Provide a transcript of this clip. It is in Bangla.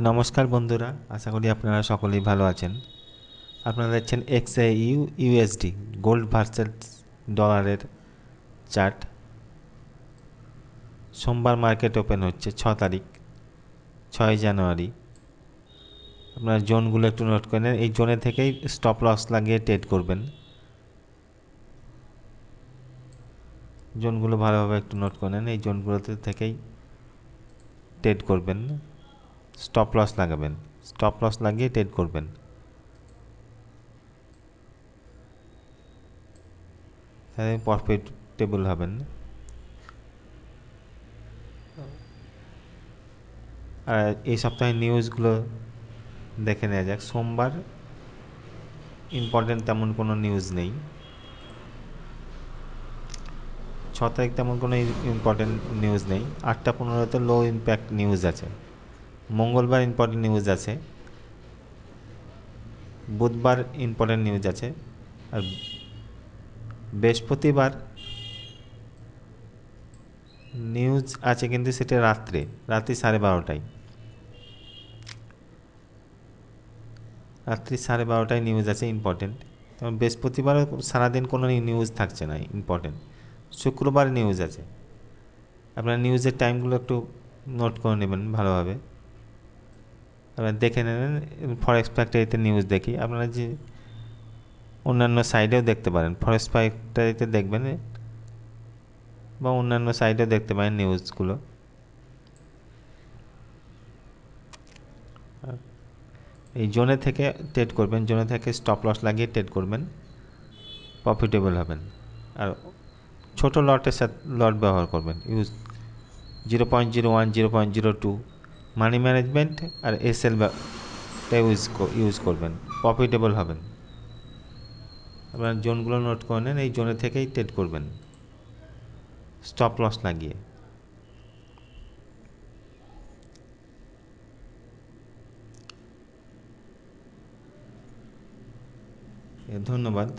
নমস্কার বন্ধুরা, আশা করি আপনারা সকলেই ভালো আছেন। আপনারা দেখছেন ইউএসডি গোল্ড ভার্সেস ডলারের চার্ট। সোমবার মার্কেট ওপেন হচ্ছে 6 তারিখ, 6 জানুয়ারি। আপনারা জোনগুলো একটু নোট করে নেন। এই জোনে থেকেই স্টপ লস লাগিয়ে ট্রেড করবেন। জোনগুলো ভালোভাবে একটু নোট করে নেন। এই জোনগুলোতে থেকেই ট্রেড করবেন, স্টপ লস লাগাবেন, স্টপ লস লাগিয়ে ট্রেড করবেন। তাহলে প্রফিটেবল হবেন। আর এই সপ্তাহের নিউজগুলো দেখে নেওয়া যাক। সোমবার ইম্পর্টেন্ট তেমন কোনো নিউজ নেই। 6 তারিখ তেমন কোনো ইম্পর্টেন্ট নিউজ নেই। 8টা 15তে লো ইম্প্যাক্ট নিউজ আছে। মঙ্গলবার ইম্পর্টেন্ট নিউজ আছে, বুধবার ইম্পর্টেন্ট নিউজ আছে, আর বৃহস্পতিবার নিউজ আছে, কিন্তু সেটা রাত্রি 12:30টায়। রাত্রি 12:30টায় নিউজ আছে ইম্পর্টেন্ট। তখন বৃহস্পতিবারও সারাদিন কোনো নিউজ থাকছে না ইম্পর্টেন্ট। শুক্রবার নিউজ আছে। আপনারা নিউজের টাইমগুলো একটু নোট করে নেবেন ভালোভাবে। আপনারা দেখে নেবেন। ফরেক্স ফ্যাক্টরিতে নিউজ দেখি, আপনারা যে অন্যান্য সাইডেও দেখতে পারেন। ফরেক্স ফ্যাক্টরিতে দেখবেন বা অন্যান্য সাইডেও দেখতে পারেন নিউজগুলো। এই জোনে থেকে ট্রেড করবেন, জোনে থেকে স্টপ লস লাগিয়ে ট্রেড করবেন, প্রফিটেবল হবেন। আর ছোট লটের সাথে লট ব্যবহার করবেন। 0.01, 0.02 মানি ম্যানেজমেন্ট আর ইউজ করবেন, প্রফিটেবল হবেন। আপনার জোনগুলো নোট করে নেন। এই জোনে থেকেই ট্রেড করবেন, স্টপ লস লাগিয়ে। ধন্যবাদ।